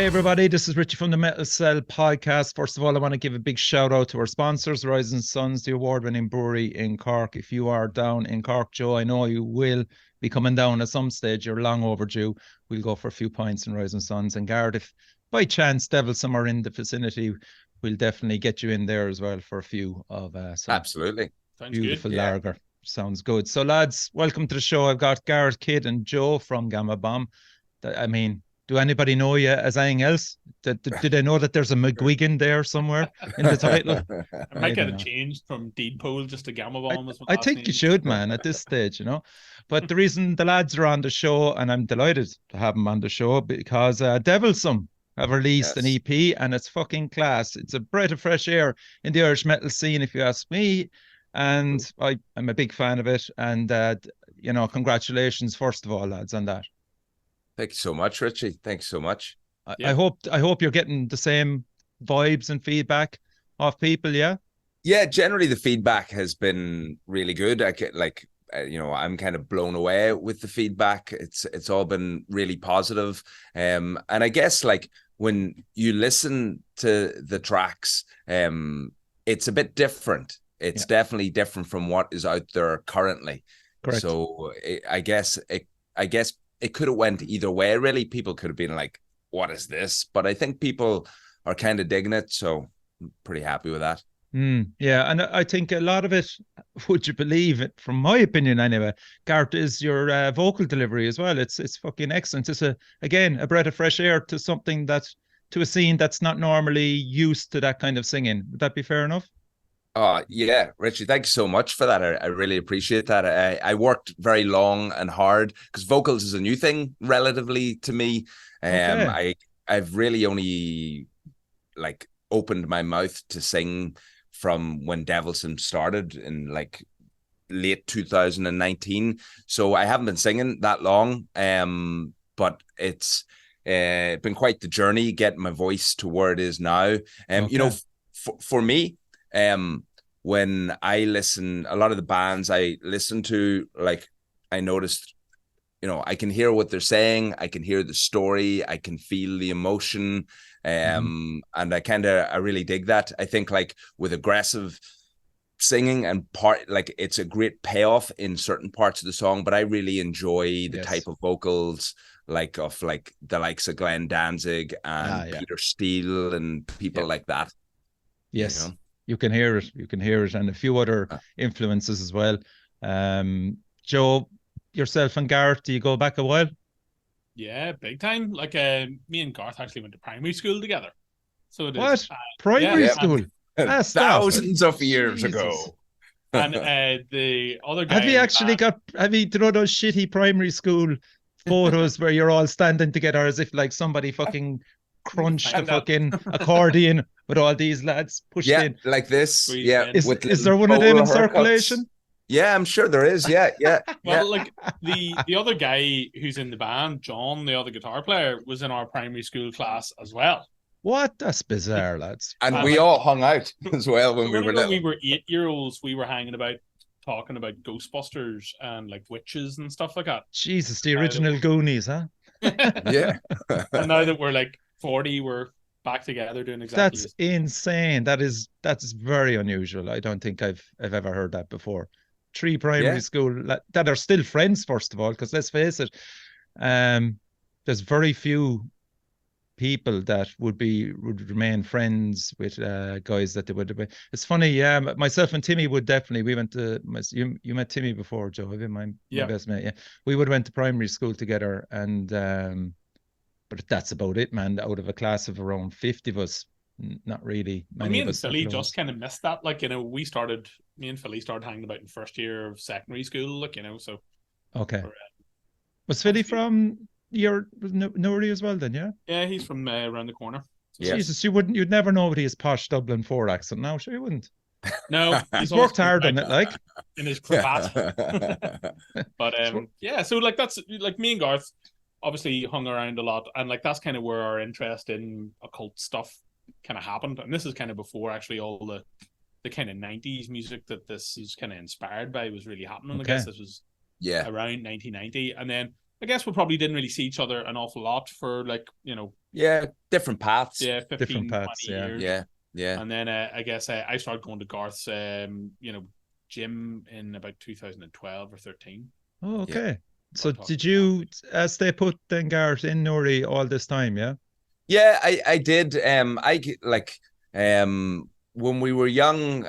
everybody, this is Richie from the Metal Cell podcast. First of all, I want to give a big shout out to our sponsors, Rising Suns, the award-winning brewery in Cork. If you are down in Cork, Joe, I know you will be coming down at some stage. You're long overdue. We'll go for a few pints in Rising Suns. And Garth, if by chance Devilsome are in the vicinity, we'll definitely get you in there as well for a few of some absolutely beautiful lager. Sounds good. So lads, welcome to the show. I've got Garth, Kid and Joe from Gamma Bomb. I mean, do anybody know you as anything else? Did they know that there's a McGuigan there somewhere in the title? I might get it changed from Deed Pole just to Gamma Bomb. I think you should, man, at this stage, you know. But the reason the lads are on the show, and I'm delighted to have them on the show, because Devilsome have released an EP, and it's fucking class. It's a breath of fresh air in the Irish metal scene, if you ask me. And I'm a big fan of it. And, you know, congratulations, first of all, lads, on that. Thank you so much, Richie. Thanks so much. I hope you're getting the same vibes and feedback off people, yeah? Yeah, generally the feedback has been really good. I'm kind of blown away with the feedback. It's all been really positive. And I guess like when you listen to the tracks, it's a bit different. It's definitely different from what is out there currently. Correct. So I guess it could have went either way, really. People could have been like, what is this? But I think people are kind of digging it, so I'm pretty happy with that. Yeah, and I think a lot of it, would you believe it, from my opinion anyway, Garth, is your vocal delivery as well. It's fucking excellent. It's, again, a breath of fresh air to something to a scene that's not normally used to that kind of singing. Would that be fair enough? Yeah, Richie, thanks so much for that. I really appreciate that. I worked very long and hard because vocals is a new thing relatively to me. I've really only like opened my mouth to sing from when Devilsome started in like late 2019. So I haven't been singing that long. But it's been quite the journey getting my voice to where it is now. You know, for me, when I listen, a lot of the bands I listen to, like, I noticed, you know, I can hear what they're saying, I can hear the story, I can feel the emotion, and I really dig that. I think like with aggressive singing and it's a great payoff in certain parts of the song, but I really enjoy the type of vocals like of like the likes of Glenn Danzig and Peter Steele and people like that. Yes. You know? You can hear it, and a few other influences as well. Joe, yourself and Garth, do you go back a while? Yeah, big time. Like me and Garth actually went to primary school together. So primary school? Thousands of years ago. And the other guy, have you thrown those shitty primary school photos where you're all standing together as if like somebody fucking crunched the fucking accordion with all these lads pushed in like this? Is there one of them in circulation? Yeah, I'm sure there is. Yeah. Well, like the other guy who's in the band, John, the other guitar player, was in our primary school class as well. What? That's bizarre, lads. And we all hung out as well when we were little. We were 8-year-olds. We were hanging about, talking about Ghostbusters and like witches and stuff like that. Jesus, the original Goonies, huh? Yeah. And now that we're like 40, we're back together doing exactly That's insane. That's very unusual. I don't think I've ever heard that before. 3 primary school that are still friends, first of all, because let's face it, there's very few people that would remain friends with guys that they would have been. It's funny, myself and Timmy would definitely, we went to, you met Timmy before, Joe, have you? My best mate, we would have went to primary school together, and but that's about it, man. Out of a class of around 50 of us, not really. Me and Philly just kind of missed that. Like, you know, me and Philly started hanging about in first year of secondary school, like, you know, so. Okay. Was Philly from your Newry as well then, yeah? Yeah, he's from around the corner. So Jesus, you'd never know what his posh Dublin 4 accent now, sure you wouldn't. No, he's worked hard on it, like. In his cravat. But, so, like, that's, like, me and Garth obviously hung around a lot, and like that's kind of where our interest in occult stuff kind of happened. And this is kind of before actually all the kind of 90s music that this is kind of inspired by was really happening. I guess this was around 1990, and then I guess we probably didn't really see each other an awful lot for like, different paths. Yeah, 15, different paths, 20 years. Yeah. And then I guess I started going to Garth's, gym in about 2012 or 13. Oh, okay. So did you stay put then, Garth, in Newry all this time? Yeah. Yeah, I did. When we were young,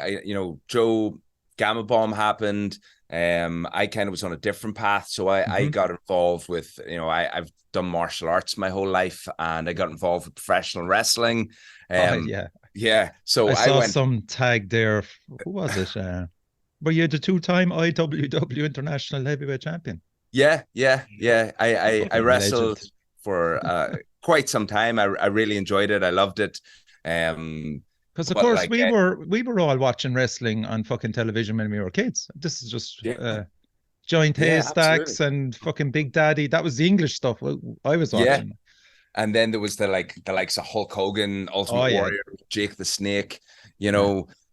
Joe Gamma Bomb happened. I kind of was on a different path, so I got involved with, I've done martial arts my whole life, and I got involved with professional wrestling. Yeah. So I saw some tag there. Who was it? Were you the 2-time IWW International Heavyweight Champion? Yeah. I wrestled for quite some time. I really enjoyed it. I loved it. Because of course we were all watching wrestling on fucking television when we were kids. This is just Giant Haystacks and fucking Big Daddy. That was the English stuff I was watching. Yeah. And then there was the likes of Hulk Hogan, Ultimate Warrior, Jake the Snake. I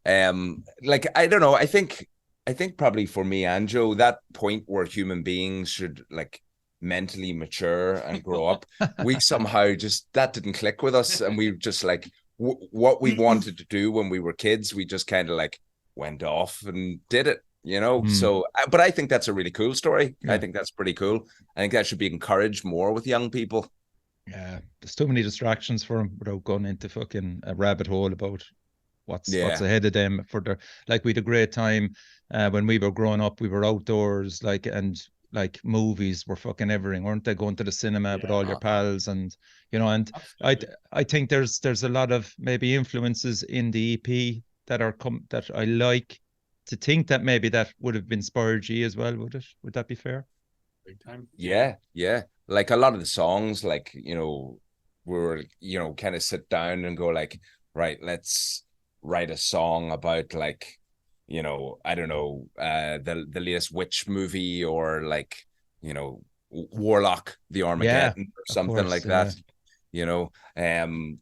don't know. I think probably for me and Joe, that point where human beings should like mentally mature and grow up, we somehow just, that didn't click with us, and we just like what we wanted to do when we were kids, we just kind of like went off and did it, So, but I think that's a really cool story. I think that's pretty cool. I think that should be encouraged more with young people. Yeah, there's too many distractions for them without going into fucking a rabbit hole about what's ahead of them. We had a great time when we were growing up. We were outdoors, and movies were fucking everything, weren't they? Going to the cinema with all your pals, and and I think there's a lot of maybe influences in the EP that I like to think that maybe that would have been inspired you as well. Would that be fair? Big time. Yeah. Like a lot of the songs, we were kind of sit down and go like, right, let's write a song about I don't know, the latest witch movie, or Warlock the Armageddon, or something like that.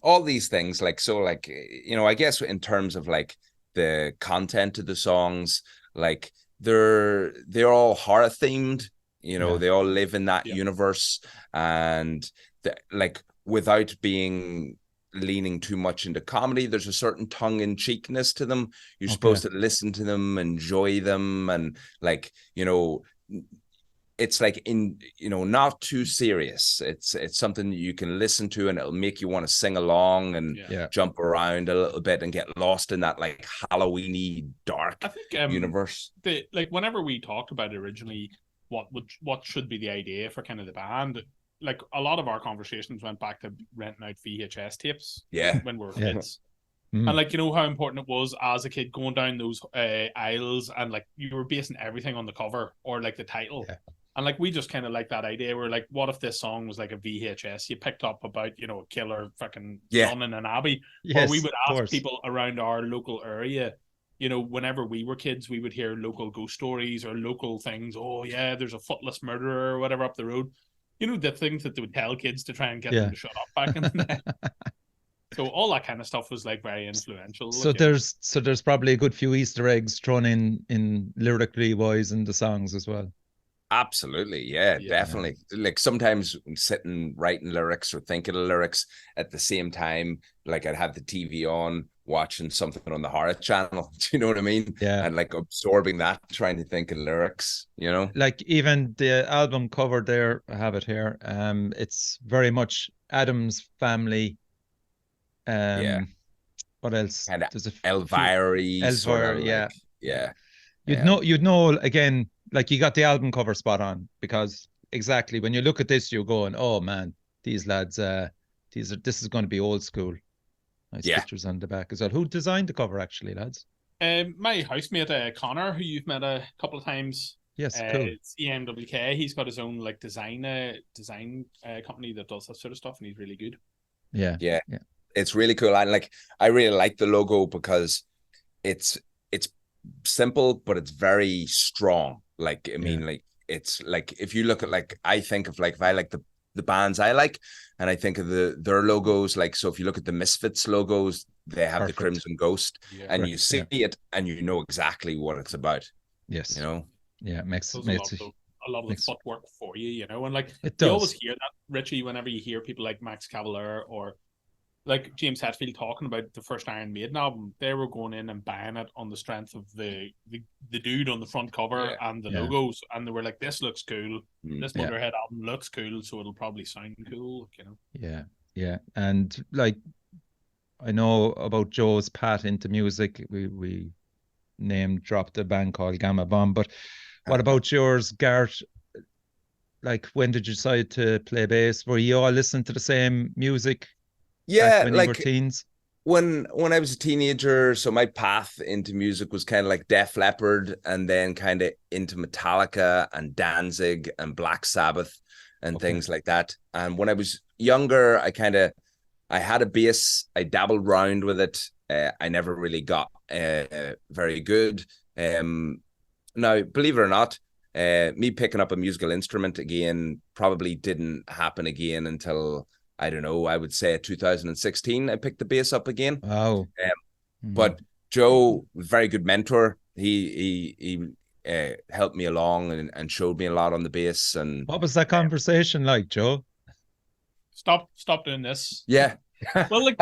All these things, I guess in terms of the content of the songs, they're all horror themed. They all live in that universe, and without being leaning too much into comedy, there's a certain tongue-in-cheekness to them. You're supposed to listen to them, enjoy them, and it's not too serious. It's something that you can listen to, and it'll make you want to sing along and jump around a little bit and get lost in that Halloween-y dark universe. Whenever we talked about it originally, what should be the idea for kind of the band, a lot of our conversations went back to renting out VHS tapes when we were kids. And how important it was as a kid going down those aisles, and you were basing everything on the cover or the title. And we just kind of like that idea. We're like, what if this song was like a VHS you picked up about, a killer fucking son in an abbey? Or we would ask people around our local area, whenever we were kids, we would hear local ghost stories or local things. Oh yeah, there's a footless murderer or whatever up the road. The things that they would tell kids to try and get them to shut up back in the day. So all that kind of stuff was very influential. So there's probably a good few Easter eggs thrown in lyrically wise in the songs as well. Absolutely, definitely. Sometimes sitting writing lyrics or thinking of lyrics at the same time, I'd have the TV on, watching something on the horror channel. Do you know what I mean? Yeah. And absorbing that, trying to think of lyrics. Even the album cover there, I have it here. It's very much Adam's family. What else? Kind of Elvira-y, sort of You'd know again. You got the album cover spot on, because exactly when you look at this, you're going, oh man, these lads, this is going to be old school. Nice pictures on the back as well. Who designed the cover, actually, lads? My housemate Connor, who you've met a couple of times. Yes, cool. It's EMWK. He's got his own design company that does that sort of stuff, and he's really good. Yeah. It's really cool. And I really like the logo because it's simple, but it's very strong. It's if you look at I think of if I like the bands I like, and I think of their logos, so if you look at the Misfits logos, they have the Crimson Ghost, and you see it and you know exactly what it's about. Yes. Yeah, it makes a a lot of the footwork for you, you know. And like it you does. always hear that, Richie, whenever you hear people like Max Cavalera or like James Hetfield talking about the first Iron Maiden album. They were going in and buying it on the strength of the dude on the front cover and the logos, and they were like, "This looks cool. This Motorhead album looks cool, so it'll probably sound cool," you know. Yeah, and like I know about Joe's path into music. We name dropped a band called Gamma Bomb, but what about yours, Garth? Like, when did you decide to play bass? Were you all listening to the same music? Yeah, when you were like teens? when I was a teenager, so my path into music was kind of like Def Leppard, and then kind of into Metallica and Danzig and Black Sabbath and things like that. And when I was younger, I had a bass. I dabbled around with it. I never really got very good. Now, believe it or not, me picking up a musical instrument again probably didn't happen again until, I don't know, I would say 2016, I picked the bass up again. Wow. But Joe, very good mentor. He helped me along and showed me a lot on the bass. And what was that conversation like, Joe? Stop doing this. Yeah. Well, like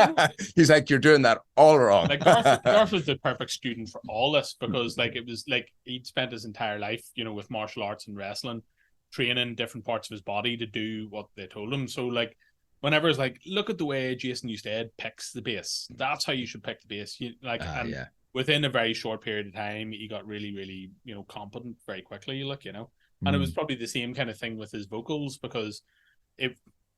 he's like, you're doing that all wrong. Like Garth was the perfect student for all this, because like it was like he'd spent his entire life, you know, with martial arts and wrestling, training different parts of his body to do what they told him. So like whenever it's like, look at the way Jason Newsted picks the bass. That's how you should pick the bass. You like within a very short period of time, he got really, really, you know, competent very quickly, like, you know. And it was probably the same kind of thing with his vocals, because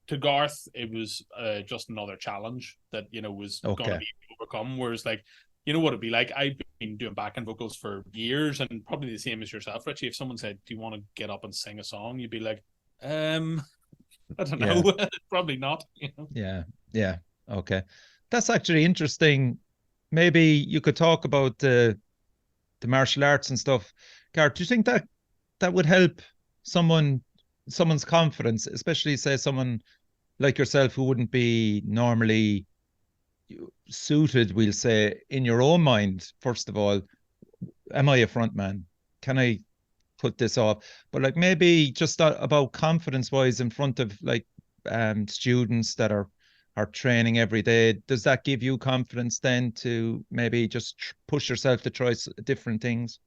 to Garth, it was just another challenge that, you know, was going to be overcome. Whereas, like, you know what it'd be like? I've been doing backing vocals for years, and probably the same as yourself, Richie. If someone said, "Do you want to get up and sing a song?" You'd be like, I don't know. Probably not. You know? Yeah. Okay, that's actually interesting. Maybe you could talk about the martial arts and stuff. Garth, do you think that would help someone's confidence, especially say someone like yourself who wouldn't be normally suited, we'll say, in your own mind? First of all, am I a front man? Can I put this off? But like maybe just about confidence wise in front of like students that are training every day, does that give you confidence then to maybe just push yourself to try different things?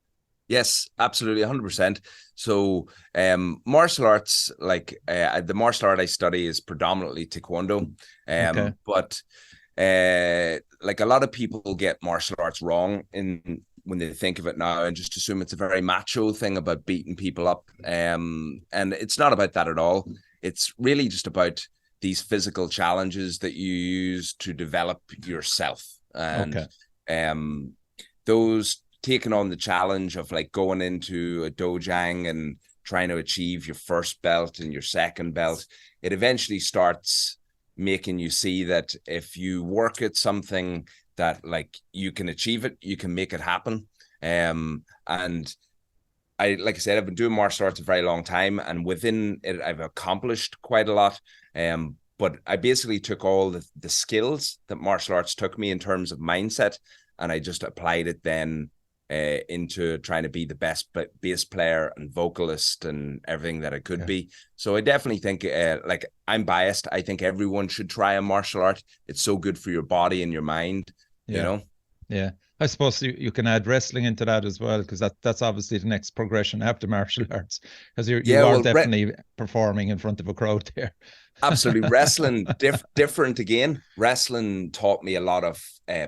Yes, absolutely, 100%. So, martial arts, like the martial art I study is predominantly Taekwondo. But like a lot of people get martial arts wrong when they think of it now, and just assume it's a very macho thing about beating people up. And it's not about that at all. It's really just about these physical challenges that you use to develop yourself. And those taking on the challenge of like going into a dojang and trying to achieve your first belt and your second belt, it eventually starts making you see that if you work at something that like you can achieve it, you can make it happen. And like I said, I've been doing martial arts a very long time, and within it, I've accomplished quite a lot. But I basically took all the skills that martial arts took me in terms of mindset, and I just applied it then into trying to be the best bass player and vocalist and everything that I could be. So I definitely think, like, I'm biased. I think everyone should try a martial art. It's so good for your body and your mind, you know? Yeah. I suppose you can add wrestling into that as well, because that's obviously the next progression after martial arts, because you are definitely performing in front of a crowd there. Absolutely. Wrestling, different again. Wrestling taught me a lot of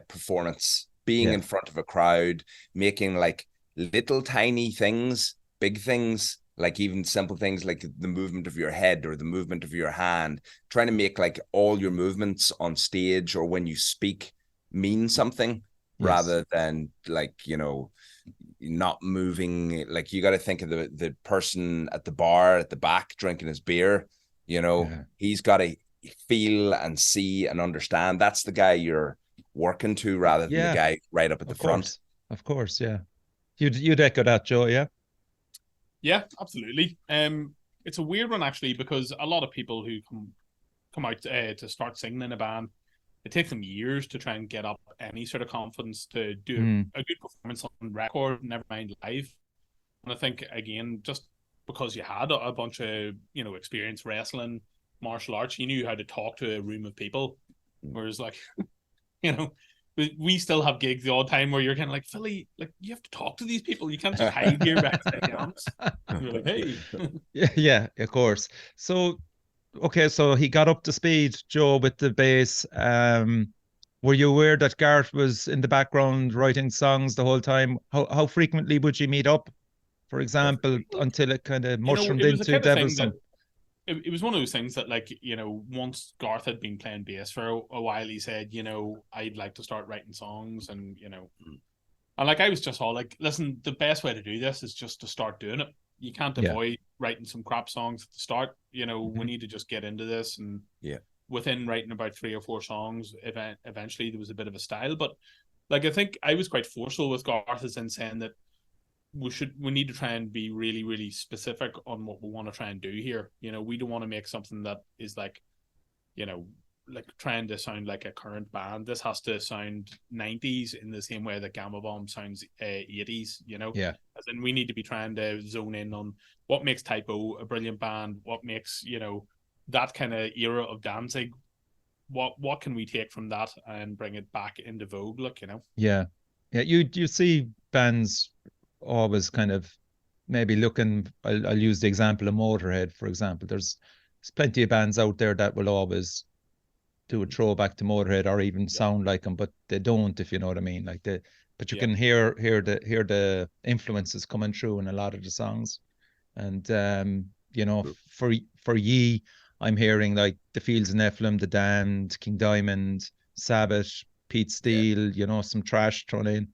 performance, being in front of a crowd, making like little tiny things, big things, like even simple things like the movement of your head or the movement of your hand, trying to make like all your movements on stage or when you speak mean something. Rather than like, you know, not moving. Like you got to think of the person at the bar at the back drinking his beer, you know, he's got to feel and see and understand. That's the guy you're working to rather than the guy right up at the front. Of course, yeah. You'd echo that, Joe, yeah? Yeah, absolutely. It's a weird one actually, because a lot of people who come out to start singing in a band, it takes them years to try and get up any sort of confidence to do a good performance on record, never mind live. And I think, again, just because you had a bunch of, you know, experience wrestling, martial arts, you knew how to talk to a room of people. Whereas, like, you know, we still have gigs the odd time where you're kind of like, Philly, like, you have to talk to these people. You can't just hide here backstage amps. You're like, hey. Yeah, of course. So, okay, so he got up to speed, Joe, with the bass. Were you aware that Garth was in the background writing songs the whole time? How frequently would you meet up, for example, until it kind of mushroomed it was the into kind of thing Devilsome? It was one of those things that, like, you know, once Garth had been playing bass for a while, he said, you know, I'd like to start writing songs, and, you know, and like, I was just all like, listen, the best way to do this is just to start doing it. You can't avoid writing some crap songs at the start. You know, we need to just get into this. And within writing about 3 or 4 songs, eventually there was a bit of a style. But, like, I think I was quite forceful with Garth as in saying that we need to try and be really, really specific on what we want to try and do here. You know, we don't want to make something that is like, you know, like trying to sound like a current band. This has to sound 90s in the same way that Gamma Bomb sounds 80s, you know? Yeah. As in, we need to be trying to zone in on what makes Typo a brilliant band, what makes, you know, that kind of era of Danzig. What can we take from that and bring it back into vogue, look, you know? Yeah. Yeah, you see bands always kind of maybe looking, I'll use the example of Motorhead, for example. There's plenty of bands out there that will always do a throwback to Motorhead or even sound like them, but they don't, if you know what I mean. Like but you can hear the influences coming through in a lot of the songs. And you know, for Ye, I'm hearing like the Fields of Nephilim, the Damned, King Diamond, Sabbath, Pete Steele, you know, some Trash thrown in.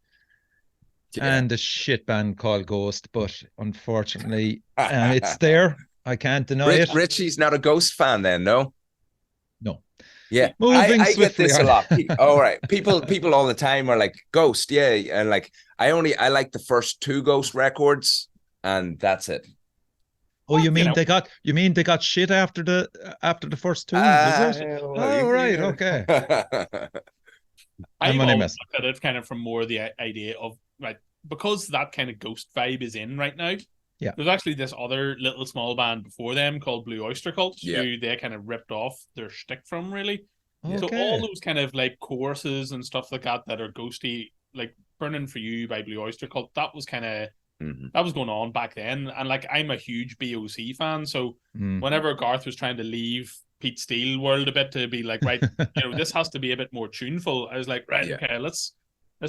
And a shit band called Ghost, but unfortunately, it's there. I can't deny it. Richie's not a Ghost fan then, no? No. Yeah, moving I get this on. a lot. All right, people all the time are like Ghost, yeah, and like I like the first 2 Ghost records, and that's it. Oh, you mean they got shit after the first 2? Is it? Oh, right, okay. I've always looked at it kind of from more the idea of, right, because that kind of Ghost vibe is in right now. Yeah, there's actually this other little small band before them called Blue Oyster Cult, who they kind of ripped off their shtick from, really. Okay. So all those kind of like choruses and stuff like that are ghosty, like Burning for You by Blue Oyster Cult, that was kind of that was going on back then. And like, I'm a huge BOC fan, so whenever Garth was trying to leave Pete Steele world a bit to be like, right, you know, this has to be a bit more tuneful, I was like, right, okay, let's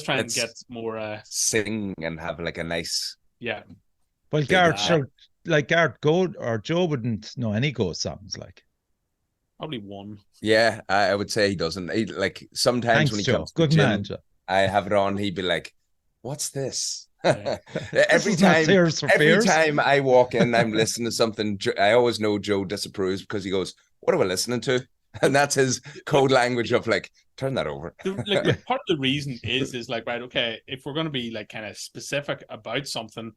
try and get more sing and have like a nice Well, Garth, sure, like Garth or Joe wouldn't know any Ghost songs, like probably one. Yeah, I would say he doesn't. He, like, sometimes when he comes to the gym, I have it on, he'd be like, "What's this?" every time I walk in, I'm listening to something. I always know Joe disapproves because he goes, "What are we listening to?" And that's his code language of like, turn that over. Part of the reason is like, right, okay, if we're going to be like kind of specific about something,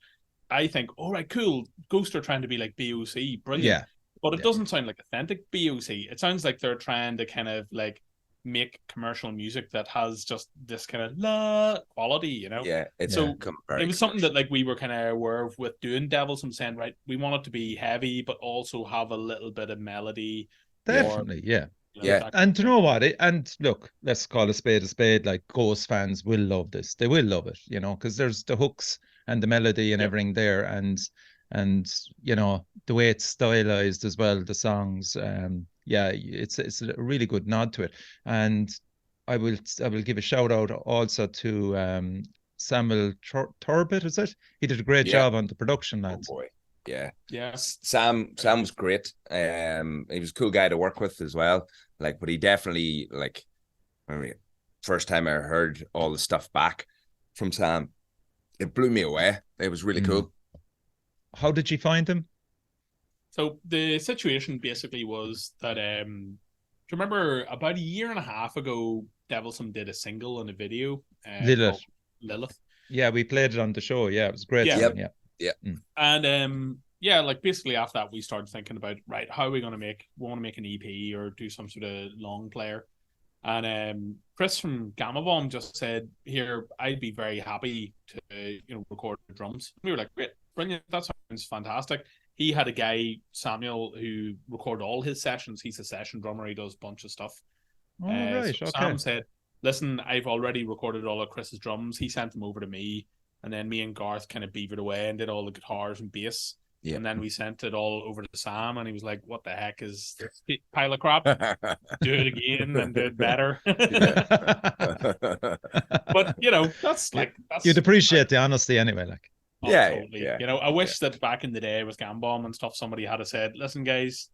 I think, all right, cool, Ghost are trying to be like BOC, brilliant. Yeah. But it doesn't sound like authentic BOC. It sounds like they're trying to kind of like make commercial music that has just this kind of quality, you know? Yeah. It was something that like we were kind of aware of with doing Devilsome, saying, right, we want it to be heavy, but also have a little bit of melody. Definitely, You know, and you know what? And look, let's call a spade a spade. Like, Ghost fans will love this. They will love it, you know, because there's the hooks and the melody and everything there, and you know the way it's stylized as well, the songs. It's a really good nod to it. And I will give a shout out also to Samuel Turbot, is it? He did a great job on the production, lads. Oh boy. Yeah. Sam was great. He was a cool guy to work with as well. Like, but he definitely, like, first time I heard all the stuff back from Sam, it blew me away. It was really cool. How did you find him? So the situation basically was that do you remember about a year and a half ago, Devilsome did a single and a video, Lilith. Yeah, we played it on the show. Yeah, it was great. Yeah. And like basically after that we started thinking about, right, how are we want to make an EP or do some sort of long player. And Chris from Gamma Bomb just said, here, I'd be very happy to record the drums. We were like, great, brilliant, that sounds fantastic. he had a guy, Samuel, who recorded all his sessions. He's a session drummer. He does a bunch of stuff. Right. So Sam said, listen, I've already recorded all of Chris's drums. He sent them over to me. And then me and Garth kind of beavered away and did all the guitars and bass. Yeah. And then we sent it all over to Sam, and he was like, what the heck is this pile of crap? Do it again and do it better. But, you know, that's you'd appreciate the honesty anyway. Like, totally. You know, I wish that back in the day with Gambom and stuff, somebody had said, listen, guys,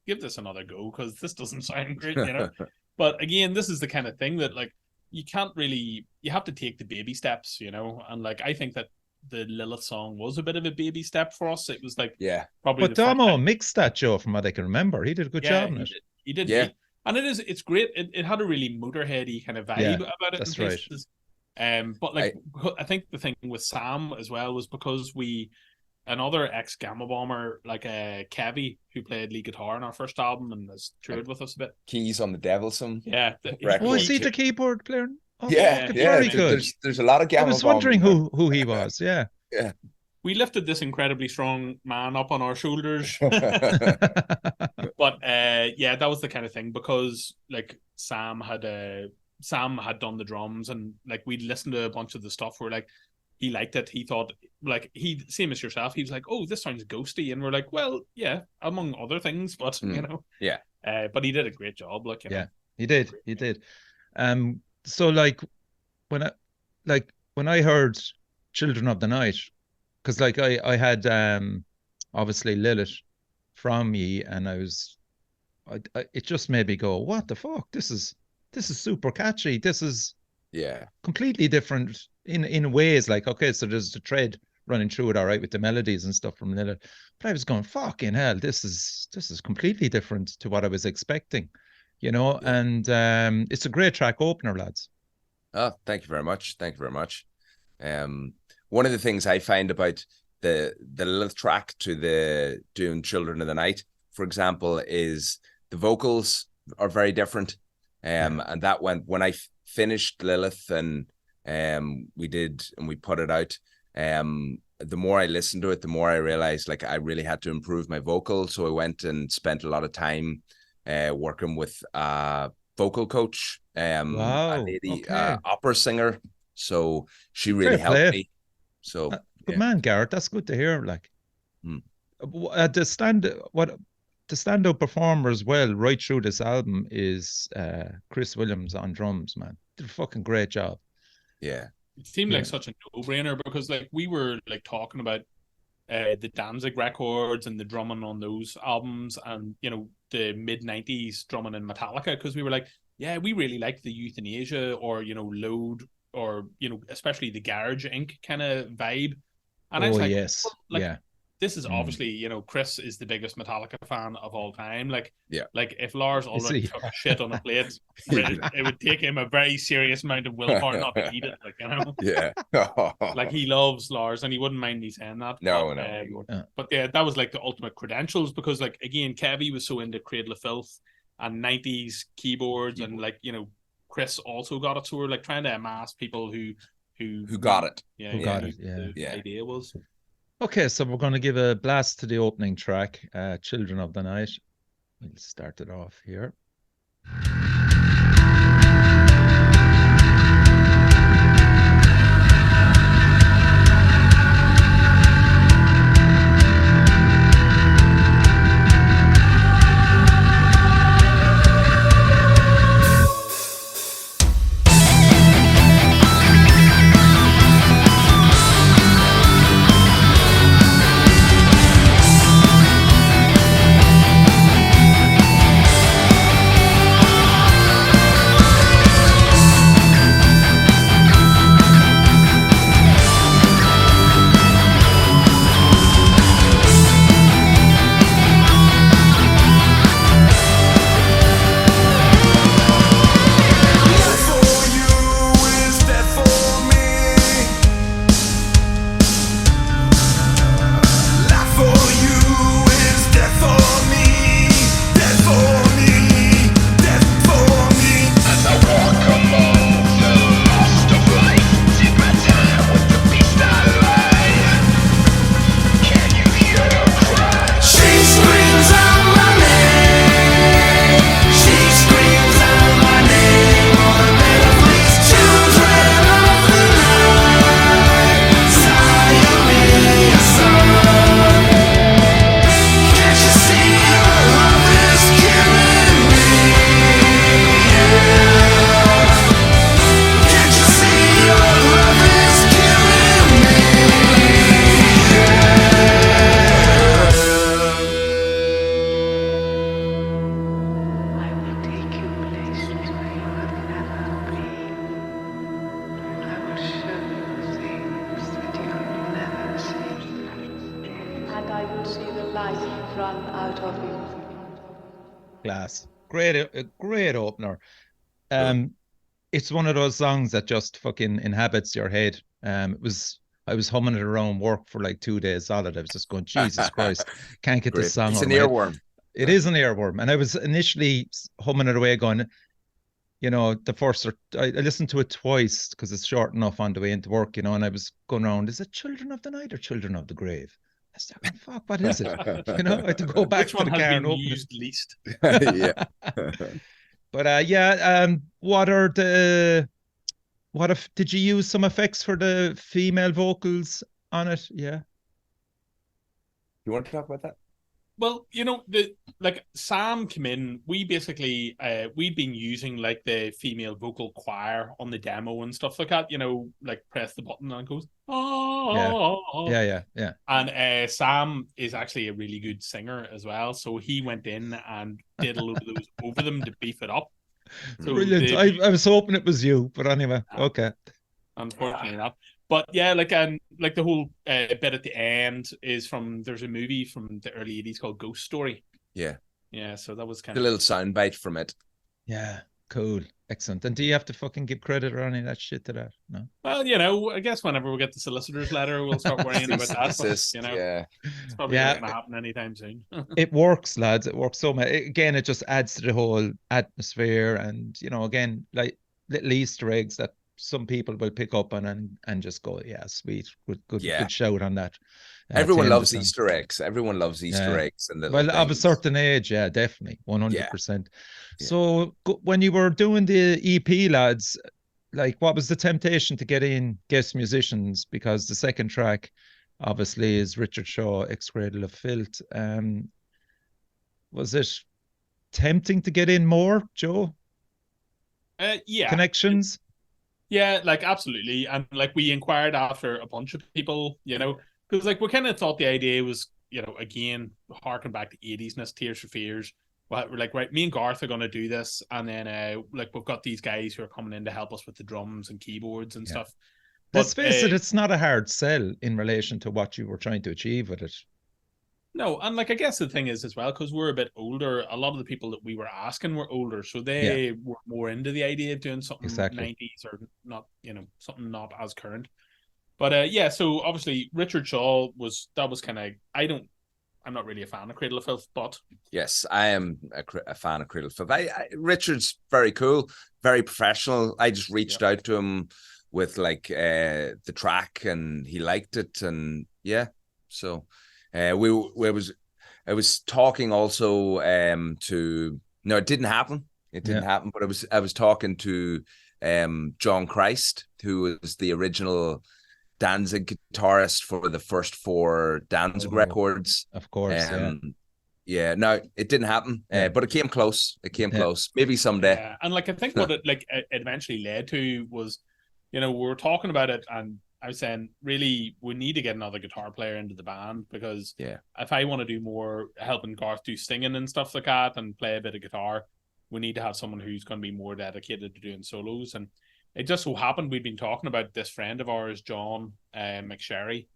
give this another go, because this doesn't sound great, you know. But again, this is the kind of thing that, like, you can't really, you have to take the baby steps, you know. And, like, I think that the Lilith song was a bit of a baby step for us. It was like, probably. But Domo mixed that, Joe, from what I can remember. He did a good job on it. He did. And it's great. It had a really Motorheady kind of vibe about it. That's right. But like, I think the thing with Sam as well was because another ex Gamma Bomber, like Kevy, who played lead guitar on our first album and has toured with us a bit. Keys on the Devilsome. Yeah. Is he the keyboard player? Oh, very good. There's a lot of Gamma. I was wondering who he was. Yeah. We lifted this incredibly strong man up on our shoulders. But that was the kind of thing, because like Sam had done the drums, and like we'd listened to a bunch of the stuff where like he liked it. He thought, like, same as yourself, he was like, oh, this sounds ghosty, and we're like, well, yeah, among other things, but you know. But he did a great job, like, you know. He did. So like when I heard Children of the Night, because like I had obviously Lilith from ye, and it just made me go, what the fuck, this is super catchy, this is completely different in ways, like, okay, so there's the thread running through it all right with the melodies and stuff from Lilith, but I was going, fucking hell, this is completely different to what I was expecting, you know. And it's a great track opener, lads. Oh, thank you very much. One of the things I find about the Lilith track to the Dune Children of the Night, for example, is the vocals are very different. And that went, when I finished Lilith and we put it out, the more I listened to it, the more I realized like I really had to improve my vocal. So I went and spent a lot of time working with a vocal coach, a lady, opera singer. So she really helped me. So good man, Garrett. That's good to hear. Like, the stand-up performer as well right through this album is Chris Williams on drums. Man, did a fucking great job. Yeah, it seemed like such a no-brainer, because like we were like talking about the Danzig records and the drumming on those albums, and you know, the mid-90s drumming in Metallica, because we were like, yeah, we really like the Euthanasia, or you know, Load, or you know, especially the Garage Inc. kind of vibe. And I was like, this is obviously, you know, Chris is the biggest Metallica fan of all time. Like, like if Lars already took a shit on a plate, it would take him a very serious amount of willpower not to eat it. Like, you know, like he loves Lars, and he wouldn't mind me saying that. But yeah, that was like the ultimate credentials, because like again, Kevy was so into Cradle of Filth and 90s keyboards, and like, you know, Chris also got it. So we're like trying to amass people who got it. The idea was. Okay, so we're going to give a blast to the opening track, Children of the Night. We'll start it off here. I will see the life run out of you. Class. Great opener. Cool. It's one of those songs that just fucking inhabits your head. I was humming it around work for like 2 days solid. I was just going, Jesus Christ, can't get this Great. song It's out an of my head. earworm. It is an earworm. And I was initially humming it away going, you know, I listened to it twice because it's short enough on the way into work, you know, and I was going around, is it Children of the Night or Children of the Grave? I was like, fuck, what is it? You know, I had to go back to the car and open used least? Yeah. But did you use some effects for the female vocals on it? Yeah. You want to talk about that? Well, you know, Sam came in, we basically we'd been using like the female vocal choir on the demo and stuff like that, you know, like press the button and it goes, oh. Yeah. And Sam is actually a really good singer as well. So he went in and did a load of those over them to beef it up. So brilliant. I was hoping it was you, but anyway, okay. Unfortunately not. But yeah, like the whole bit at the end is there's a movie from the early 80s called Ghost Story. Yeah. Yeah, so that was kind of a little soundbite from it. Yeah, cool. Excellent. And do you have to fucking give credit or any of that shit to that? No? Well, you know, I guess whenever we get the solicitor's letter, we'll start worrying about that. But, you know, it's probably not going to happen anytime soon. It works, lads. It works so much. Again, it just adds to the whole atmosphere. And, you know, again, like little Easter eggs that some people will pick up on and just go, yeah, sweet. Good shout on that. Everyone loves Easter eggs. Everyone loves Easter eggs. And well, of a certain age, yeah, definitely. 100%. Yeah. So when you were doing the EP, lads, like what was the temptation to get in guest musicians? Because the second track, obviously, is Richard Shaw, Ex-Cradle of Filth. Was it tempting to get in more, Joe? Yeah. Connections? Yeah, like absolutely. And like we inquired after a bunch of people, you know, because like we kind of thought the idea was, you know, again, harking back to 80s-ness, Tears for Fears. Well, we're like, right, me and Garth are going to do this. And then like we've got these guys who are coming in to help us with the drums and keyboards and stuff. Let's face it, it's not a hard sell in relation to what you were trying to achieve with it. No, and like I guess the thing is as well, because we're a bit older, a lot of the people that we were asking were older, so they were more into the idea of doing something 90s or not, you know, something not as current. But yeah, so obviously Richard Shaw was kind of, I'm not really a fan of Cradle of Filth, but yes, I am a fan of Cradle of Filth. Richard's very cool, very professional. I just reached out to him with like the track, and he liked it, and yeah, so. I was talking also to it didn't happen. It didn't happen, but I was talking to John Christ, who was the original Danzig guitarist for the first 4 Danzig records. Of course. Yeah. No, it didn't happen. But it came close. Close. Maybe someday. Yeah. And like I think what it eventually led to was, you know, we were talking about it, and I was saying, really, we need to get another guitar player into the band, because if I want to do more helping Garth do singing and stuff like that and play a bit of guitar, we need to have someone who's going to be more dedicated to doing solos. And it just so happened we'd been talking about this friend of ours, John McSherry,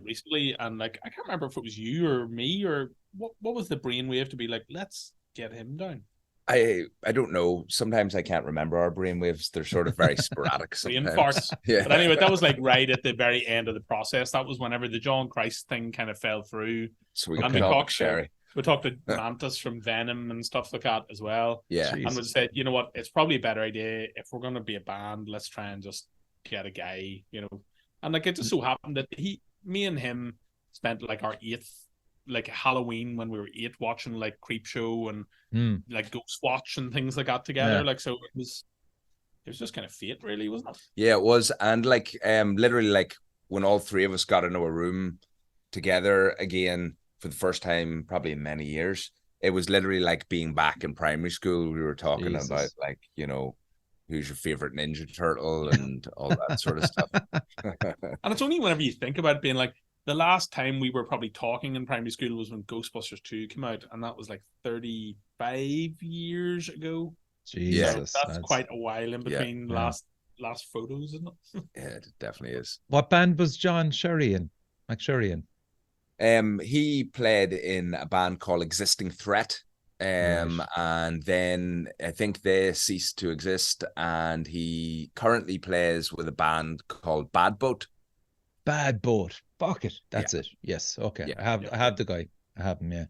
recently, and like I can't remember if it was you or me or what was the brainwave to be like, let's get him down. I don't know. Sometimes I can't remember our brainwaves. They're sort of very sporadic. Brain farts. Yeah. But anyway, that was like right at the very end of the process. That was whenever the John Christ thing kind of fell through. So we talked Sherry. We talked to Mantis from Venom and stuff like that as well. Yeah. And we said, you know what, it's probably a better idea if we're going to be a band, let's try and just get a guy, you know. And like it just so happened that me and him spent like our 8th like Halloween when we were 8 watching like Creepshow and like Ghost Watch and things like that together. Like, so it was just kind of fate, really, wasn't it? Yeah, it was. And like literally like when all 3 of us got into a room together again for the first time probably in many years, it was literally like being back in primary school. We were talking about like, you know, who's your favorite Ninja Turtle and all that sort of stuff. And it's only whenever you think about it being like, the last time we were probably talking in primary school was when Ghostbusters 2 came out, and that was like 35 years ago. Jesus, so that's quite a while in between last photos, isn't it? Yeah, it definitely is. What band was John Sherry in? McSherry in? He played in a band called Existing Threat. Right. And then I think they ceased to exist, and he currently plays with a band called Bad Boat. Bad Boat. Fuck it. That's it. Yes. Okay. Yeah. I have the guy. I have him, yeah.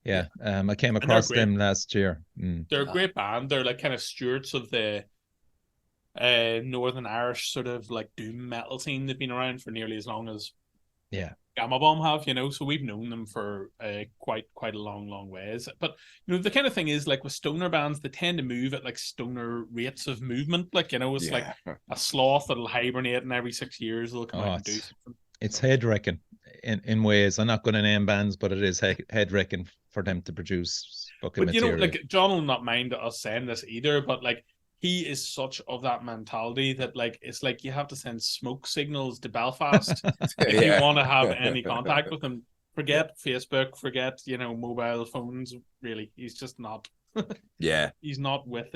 Yeah. I came And they're across great. them last year. They're a great band. They're like kind of stewards of the Northern Irish sort of like doom metal scene. They've been around for nearly as long as Gamma Bomb have, you know, so we've known them for quite a long ways. But you know, the kind of thing is like with stoner bands, they tend to move at like stoner rates of movement. Like, you know, it's like a sloth that'll hibernate, and every 6 years they'll come out and do something. It's head wrecking in ways. I'm not going to name bands, but it is head wrecking for them to produce fucking material. You know, like John will not mind us saying this either, but like he is such of that mentality that like it's like you have to send smoke signals to Belfast if you want to have any contact with him. Forget Facebook, forget, you know, mobile phones. Really, he's just not. He's not with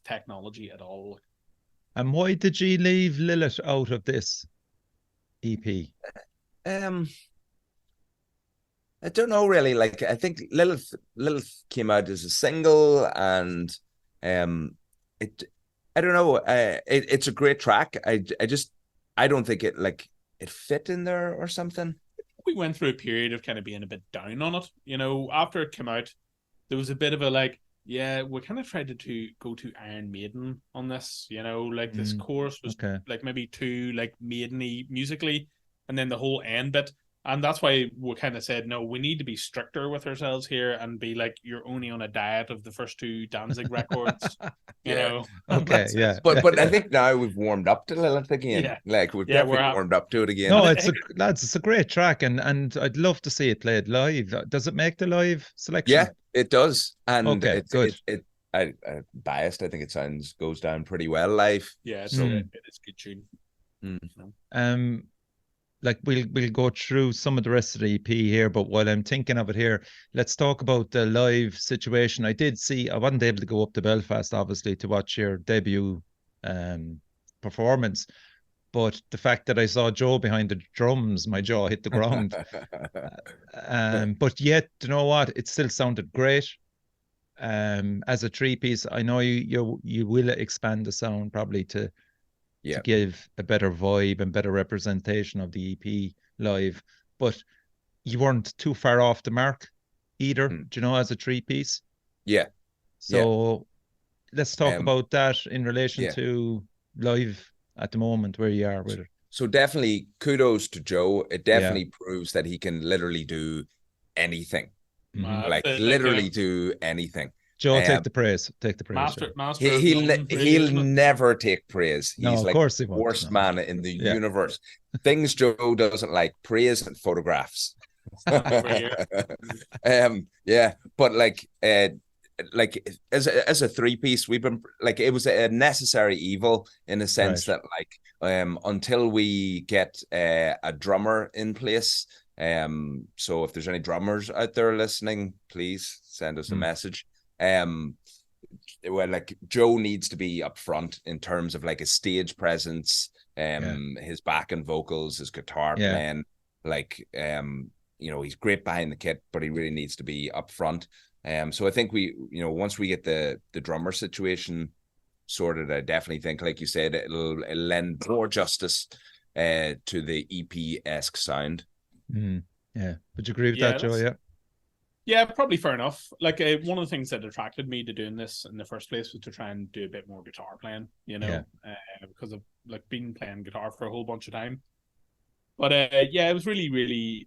technology at all. And why did you leave Lilith out of this EP? I don't know really. Like, I think Lilith came out as a single, and I don't know. It's a great track. I don't think it fit in there or something. We went through a period of kind of being a bit down on it. You know, after it came out, there was a bit of a like, yeah, we kind of tried to go to Iron Maiden on this. You know, like this chorus was like maybe too like maideny musically, and then the whole end bit. And that's why we kind of said, no, we need to be stricter with ourselves here and be like, you're only on a diet of the first 2 Danzig records, you know? Okay, yeah. But I think now we've warmed up to Lilith again. Yeah. Like, we've definitely warmed up to it again. No, it's a great track, and I'd love to see it played live. Does it make the live selection? Yeah, it does. And good. I'm biased. I think it goes down pretty well live. Yeah, it's a good tune. Like we'll go through some of the rest of the EP here, but while I'm thinking of it here, let's talk about the live situation. I wasn't able to go up to Belfast, obviously, to watch your debut performance, but the fact that I saw Joe behind the drums, my jaw hit the ground. But yet, you know what? It still sounded great. As a 3-piece, I know you will expand the sound probably to give a better vibe and better representation of the EP live, but you weren't too far off the mark either, do you know, as a 3-piece. So let's talk about that in relation to live at the moment, where you are with it. So definitely kudos to Joe. It definitely proves that he can literally do anything. Like literally do anything. Joe, take the praise. Take the praise. Master he'll never take praise. He's of course the worst man in the universe. Things Joe doesn't like: praise and photographs. But like as a 3-piece, we've been like, it was a necessary evil in a sense that like until we get a drummer in place. So if there's any drummers out there listening, please send us a message. Well, like, Joe needs to be up front in terms of like his stage presence, his backing vocals, his guitar playing. Like, you know, he's great behind the kit, but he really needs to be up front. So I think once we get the drummer situation sorted, I definitely think, like you said, it'll lend more justice to the EP-esque sound. Yeah, would you agree with that, Joe? Yeah, probably fair enough. Like, one of the things that attracted me to doing this in the first place was to try and do a bit more guitar playing, you know, because I've like been playing guitar for a whole bunch of time. But it was really, really,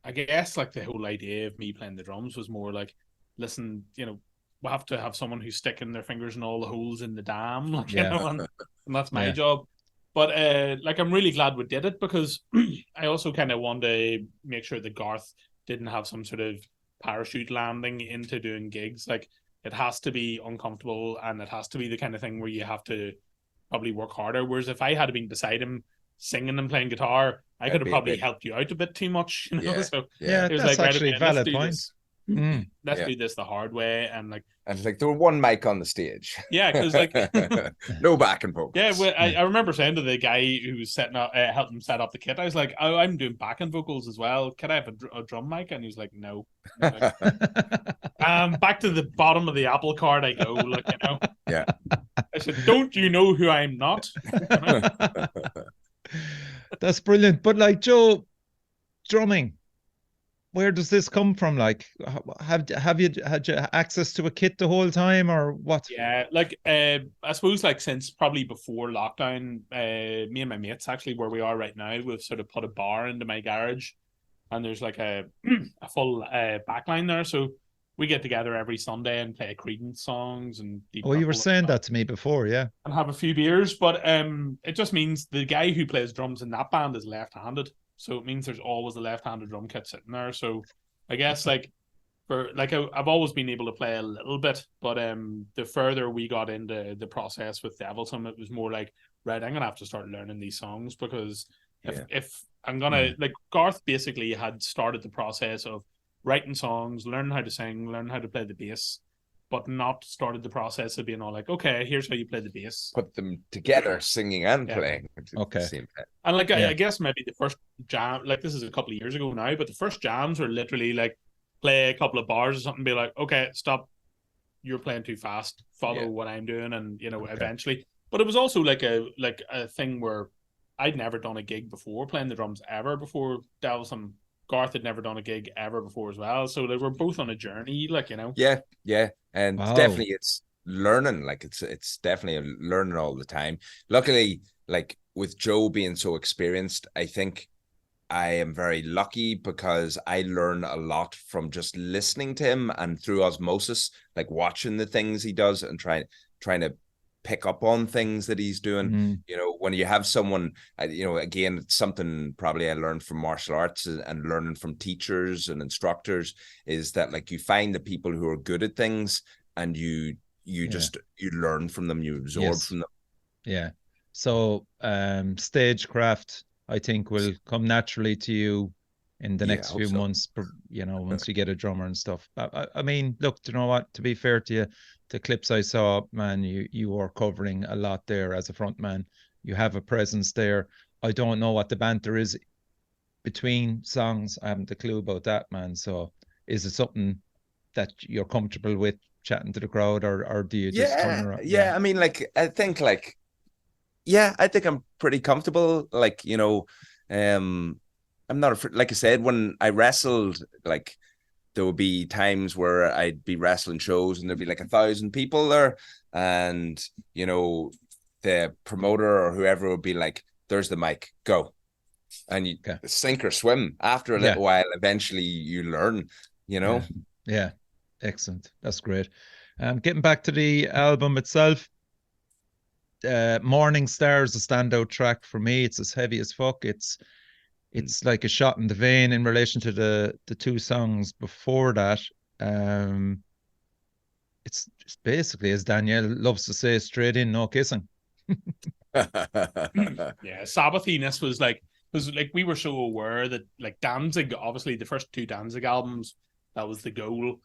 I guess like the whole idea of me playing the drums was more like, listen, you know, we have to have someone who's sticking their fingers in all the holes in the dam, like, you know, and that's my job. But like, I'm really glad we did it, because I also kind of want to make sure that Garth didn't have some sort of parachute landing into doing gigs. Like, it has to be uncomfortable, and it has to be the kind of thing where you have to probably work harder. Whereas if I had been beside him singing and playing guitar, I could have probably helped you out a bit too much, you know. So that's like, actually a valid point. let's do this the hard way. And like, and it's like there were one mic on the stage. Yeah, because like no backing vocals. Yeah, well, I remember saying to the guy who was setting up, helping set up the kit, I was like, "Oh, I'm doing backing vocals as well. Can I have a drum mic?" And he was like, "No." Like, back to the bottom of the apple cart I go. Like, you know. Yeah. I said, "Don't you know who I'm not?" That's brilliant. But like Joe, drumming, where does this come from? Like, have you had access to a kit the whole time, or what? Yeah, like I suppose like since probably before lockdown, me and my mates actually where we are right now, we've sort of put a bar into my garage, and there's like a full backline there, so we get together every Sunday and play Creedence songs and Deep you were Purple saying that to me before, yeah, and have a few beers. But it just means the guy who plays drums in that band is left-handed. So it means there's always a left-handed drum kit sitting there. So I guess like for like I've always been able to play a little bit, but the further we got into the process with Devilsome, it was more like, right, I'm gonna have to start learning these songs, because if I'm gonna like Garth basically had started the process of writing songs, learning how to sing, learning how to play the bass, but not started the process of being all like, okay, here's how you play the bass. Put them together, singing and playing. Okay. And like, I guess maybe the first jam, like this is a couple of years ago now, but the first jams were literally like, play a couple of bars or something, be like, okay, stop, you're playing too fast, follow what I'm doing, and you know, eventually. But it was also like a thing where I'd never done a gig before playing the drums ever before Devilsome. Garth had never done a gig ever before as well, so they were both on a journey, like, you know. And definitely it's learning, like it's definitely learning all the time. Luckily, like with Joe being so experienced, I think I am very lucky because I learn a lot from just listening to him and through osmosis, like watching the things he does and trying to pick up on things that he's doing. You know, when you have someone, you know, again, it's something probably I learned from martial arts and learning from teachers and instructors, is that like you find the people who are good at things and you just you learn from them, you absorb from them. Yeah. So stagecraft, I think, will come naturally to you in the next few months, you know, once you get a drummer and stuff. I mean, look, you know what, to be fair to you, the clips I saw, man, you are covering a lot there as a front man. You have a presence there. I don't know what the banter is between songs. I haven't a clue about that, man. So is it something that you're comfortable with chatting to the crowd, or do you just turn around? I mean, like, I think I'm pretty comfortable. Like, you know, I'm not afraid. Like I said, when I wrestled, like there would be times where I'd be wrestling shows and there'd be like 1,000 people there, and you know, the promoter or whoever would be like, "There's the mic, go," and you sink or swim. After a little while, eventually you learn. You know. Yeah, excellent. That's great. Getting back to the album itself. Morning Star is a standout track for me. It's as heavy as fuck. It's like a shot in the vein in relation to the two songs before that. It's basically, as Danielle loves to say, straight in, no kissing. Sabbathiness was like we were so aware that like Danzig, obviously the first two Danzig albums, that was the goal,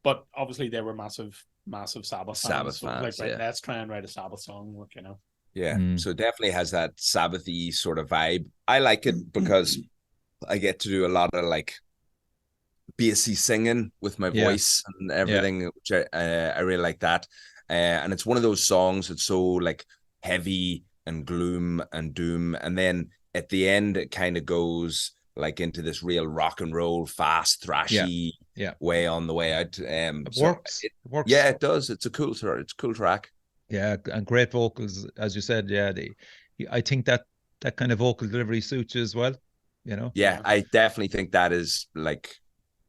but obviously they were massive Sabbath fans. Like, right, let's try and write a Sabbath song, you know. So it definitely has that Sabbathy sort of vibe. I like it because I get to do a lot of like bassy singing with my voice and everything, which I really like that. And it's one of those songs that's so like heavy and gloom and doom, and then at the end it kind of goes like into this real rock and roll, fast, thrashy way on the way out. It works. Yeah, it does. It's a cool track. Yeah, and great vocals, as you said. I think that kind of vocal delivery suits you as well, you know. Yeah, I definitely think that is like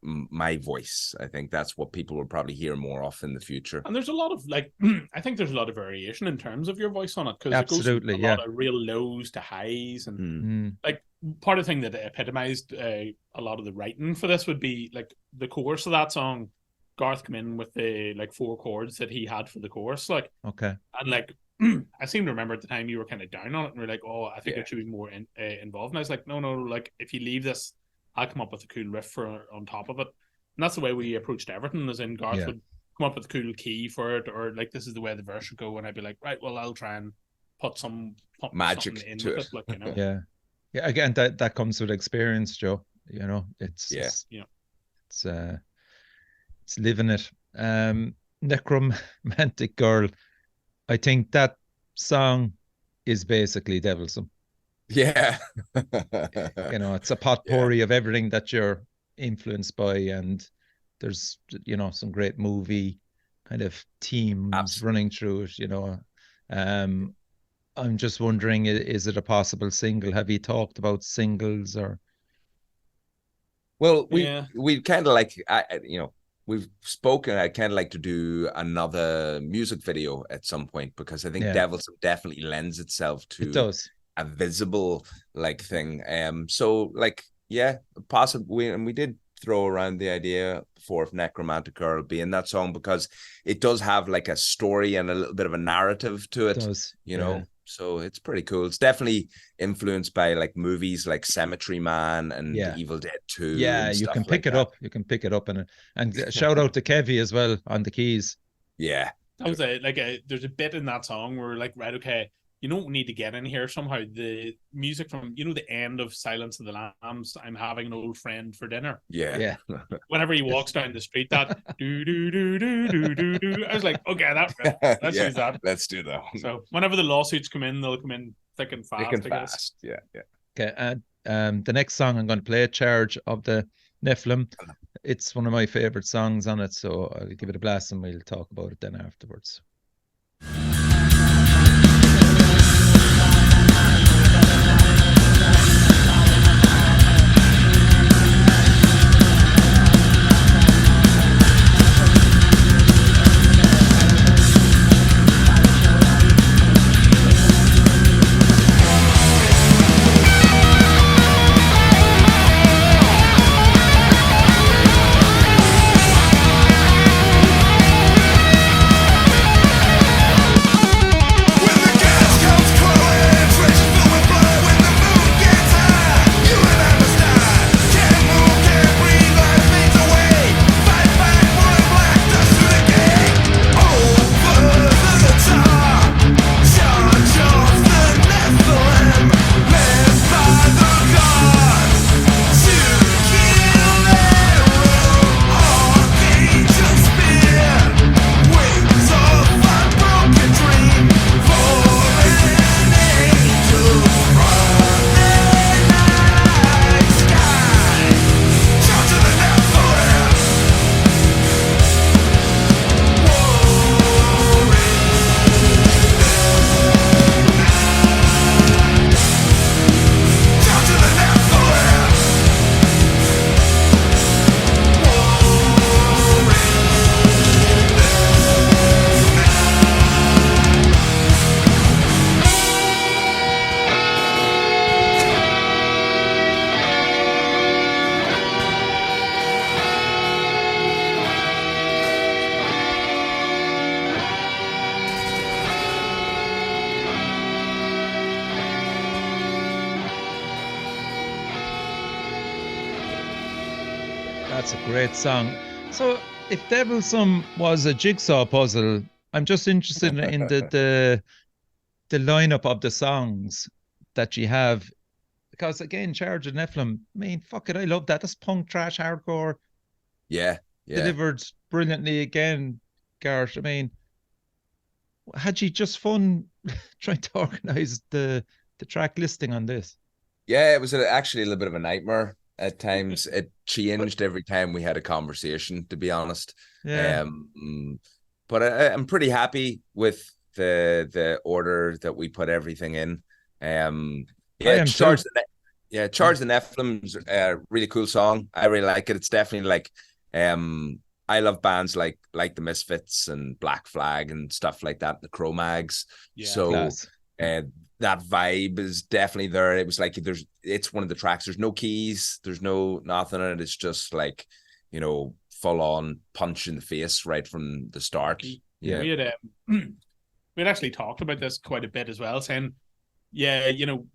my voice. I think that's what people will probably hear more of in the future. And there's a lot of like, I think there's a lot of variation in terms of your voice on it, because it goes from a lot of real lows to highs, and like part of the thing that epitomized a lot of the writing for this would be like the chorus of that song. Garth come in with the like 4 chords that he had for the chorus, like, and like I seem to remember at the time you were kind of down on it and we're like, oh, I think it should be more involved, and I was like, no, like if you leave this, I'll come up with a cool riff on top of it. And that's the way we approached everything, as in Garth would come up with a cool key for it, or like, this is the way the verse should go, and I'd be like, right, well, I'll try and put some magic in to with it, like, you know. Yeah. Again, that comes with experience, Joe. You know, it's living it. Necromantic Girl. I think that song is basically Devilsome. Yeah. You know, it's a potpourri of everything that you're influenced by, and there's, you know, some great movie kind of themes running through it, you know. I'm just wondering, is it a possible single? Have you talked about singles or? Well, we kind of like, you know, we've spoken. I'd kind of like to do another music video at some point, because I think Devilsome definitely lends itself to a visible like thing. So like, possibly, and we did throw around the idea before of Necromantic Girl being that song, because it does have like a story and a little bit of a narrative to it. You know. So it's pretty cool. It's definitely influenced by like movies like Cemetery Man and Evil Dead 2. Yeah, you can pick it up. You can pick it up, and shout out to Kevy as well on the keys. Yeah, that was there's a bit in that song where we're like, right, okay, you don't need to get in here somehow. The music from, you know, the end of Silence of the Lambs, I'm having an old friend for dinner. Yeah. Whenever he walks down the street, that do do do do do do do. I was like, okay, let's use that. Let's do that. So whenever the lawsuits come in, they'll come in thick and fast. Yeah. Okay, and the next song I'm going to play, Charge of the Nephilim. It's one of my favorite songs on it, so I'll give it a blast and we'll talk about it then afterwards. That's a great song. So if Devilsome was a jigsaw puzzle, I'm just interested in the lineup of the songs that you have. Because again, Charge of Nephilim, I mean, fuck it, I love that. That's punk, trash, hardcore. Yeah. Delivered brilliantly again, Garth. I mean, had you just fun trying to organise the track listing on this? Yeah, it was actually a little bit of a nightmare at times. It changed every time we had a conversation, to be honest. Yeah. But I'm pretty happy with the order that we put everything in. Charge the Nephilim's a really cool song. I really like it. It's definitely like I love bands like the Misfits and Black Flag and stuff like that, the Cro-Mags. So that vibe is definitely there. It was like it's one of the tracks. There's no keys, there's no nothing in it. It's just like, you know, full on punch in the face right from the start. Yeah. We had actually talked about this quite a bit as well, saying, yeah, you know,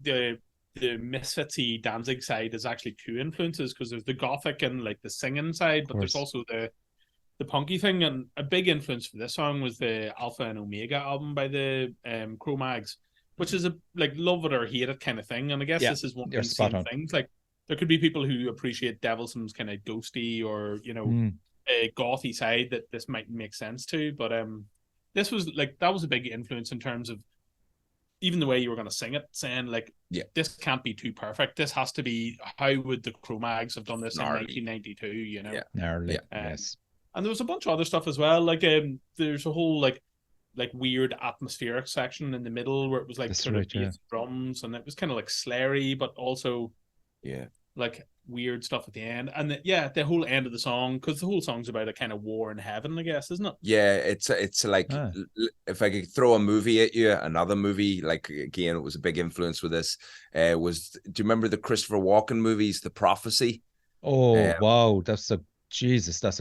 the Misfitsy Danzig side is actually two influences, because there's the gothic and like the singing side, but there's also the punky thing. And a big influence for this song was the Alpha and Omega album by the Cro-Mags, which is a like love it or hate it kind of thing. And I guess this is one of the same things. Like there could be people who appreciate Devilsome's kind of ghosty or a gothy side that this might make sense to, but this was like that was a big influence in terms of even the way you were going to sing it, saying like, this can't be too perfect. This has to be, how would the Cro-Mags have done this in 1992, you know? Yes. And there was a bunch of other stuff as well. Like there's a whole like weird atmospheric section in the middle where it was like sort of drums, and it was kind of like slary, but also like weird stuff at the end. And the whole end of the song, because the whole song's about a kind of war in heaven, I guess, isn't it? Yeah, it's like if I could throw a movie at you, another movie, like again, it was a big influence with this. Do you remember the Christopher Walken movies, The Prophecy? Oh wow, that's a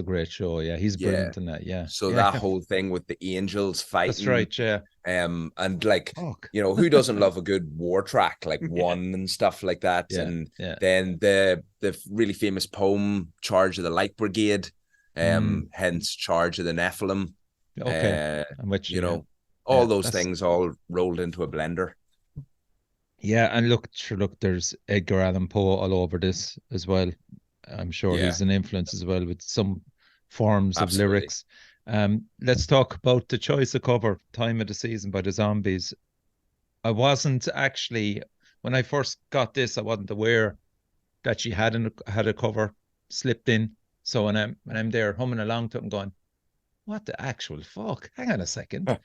great show. Yeah, he's brilliant in that. Yeah. So that whole thing with the angels fighting. That's right. Yeah. And like, who doesn't love a good war track, like One and stuff like that? And then the really famous poem, Charge of the Light Brigade, hence Charge of the Nephilim. Okay. Which, all those things all rolled into a blender. Yeah. And look, there's Edgar Allan Poe all over this as well. I'm sure he's an influence as well with some forms of lyrics. Let's talk about the choice of cover, Time of the Season by the Zombies. I wasn't actually, when I first got this, I wasn't aware that she had a cover slipped in. So when I'm there humming along to it and going, what the actual fuck? Hang on a second.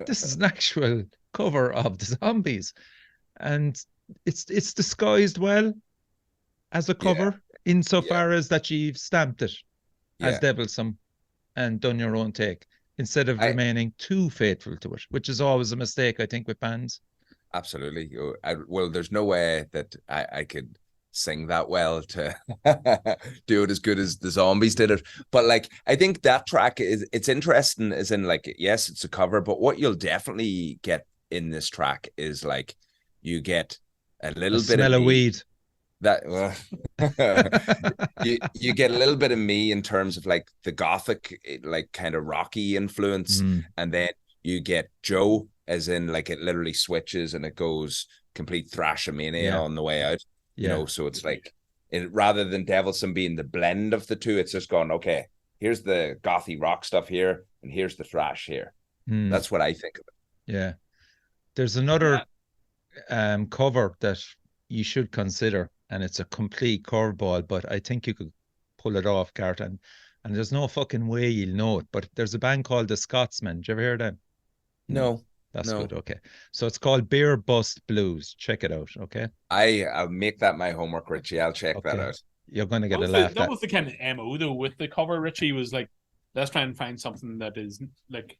This is an actual cover of the Zombies. And it's disguised well as a cover. Insofar as that you've stamped it as Devilsome and done your own take instead of remaining too faithful to it, which is always a mistake, I think, with bands. Absolutely. Well, there's no way that I could sing that well to do it as good as the Zombies did it. But like, I think that track it's interesting as in like, yes, it's a cover, but what you'll definitely get in this track is like, you get a little bit of weed. You get a little bit of me in terms of like the gothic, like kind of rocky influence, and then you get Joe as in like it literally switches and it goes complete thrashamania on the way out. You know, so it's like rather than Devilsome being the blend of the two, it's just gone, okay, here's the gothy rock stuff here and here's the thrash here. That's what I think of it. Yeah, there's another cover that you should consider. And it's a complete curveball, but I think you could pull it off, Garth. And there's no fucking way you'll know it. But there's a band called the Scotsmen. Did you ever hear them? No. That's good. Okay. So it's called Beer Bust Blues. Check it out. Okay. I'll make that my homework, Richie. I'll check that out. You're going to get a laugh. That was the kind of MO though with the cover. Richie was like, let's try and find something that is like,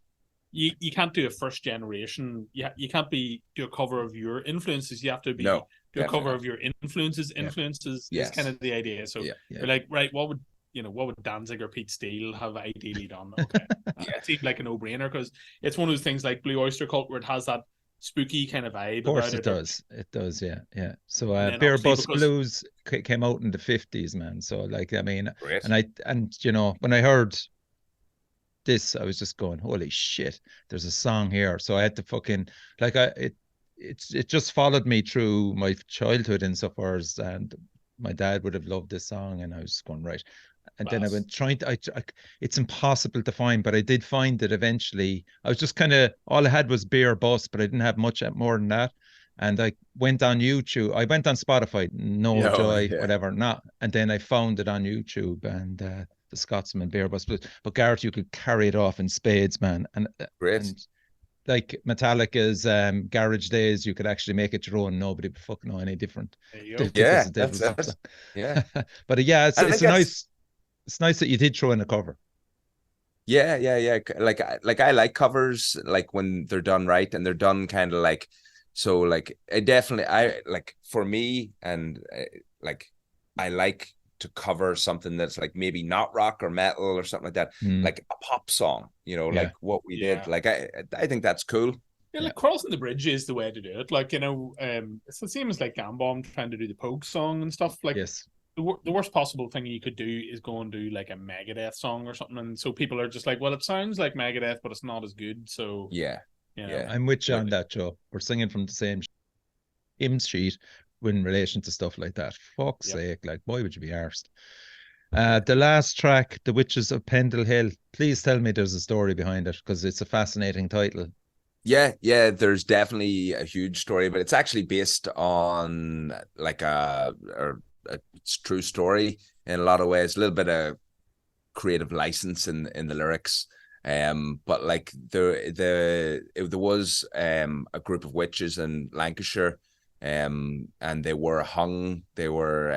you can't do a first generation. You can't do a cover of your influences. You have to be. Do a cover of your influences is kind of the idea. So you're like, right, what would Danzig or Pete Steele have ideally done? Okay. It seemed like a no-brainer because it's one of those things like Blue Oyster Cult where it has that spooky kind of vibe. Of course it does. It does, yeah. So Beer Bust Blues came out in the 50s, man. So like, I mean, and when I heard this, I was just going, holy shit, there's a song here. So I had to fucking it just followed me through my childhood insofar as, and my dad would have loved this song, and I was going right. And then I went trying to, it's impossible to find, but I did find it eventually. I was just kind of, all I had was Beer Bust, but I didn't have much more than that. And I went on YouTube. I went on Spotify, whatever, not. And then I found it on YouTube and the Scotsman Beer Bust. But Garth, you could carry it off in spades, man. And great. And, like Metallica's Garage Days, you could actually make it your own. Nobody would fucking know any different. Yeah, that's it. Yeah, but it's nice that you did throw in a cover. Yeah. Like I like covers, like when they're done right and they're done kind of like, so like I like for me and like I like to cover something that's like maybe not rock or metal or something like that, like a pop song, like what we did. Like I think that's cool. Yeah, like crossing the bridge is the way to do it. Like, you know, it's the same as like Gambom trying to do the Pogue song and stuff. Like, yes, the worst possible thing you could do is go and do like a Megadeth song or something, and so people are just like, well, it sounds like Megadeth, but it's not as good. So Yeah, you know. yeah. I'm with you on that, Joe. We're singing from the same hymn sheet in relation to stuff like that. Fuck's sake, like, why would you be arsed? The last track, The Witches of Pendle Hill. Please tell me there's a story behind it, because it's a fascinating title. Yeah, there's definitely a huge story, but it's actually based on like a true story in a lot of ways. A little bit of creative license in the lyrics. But like there was a group of witches in Lancashire, and they were hung. They were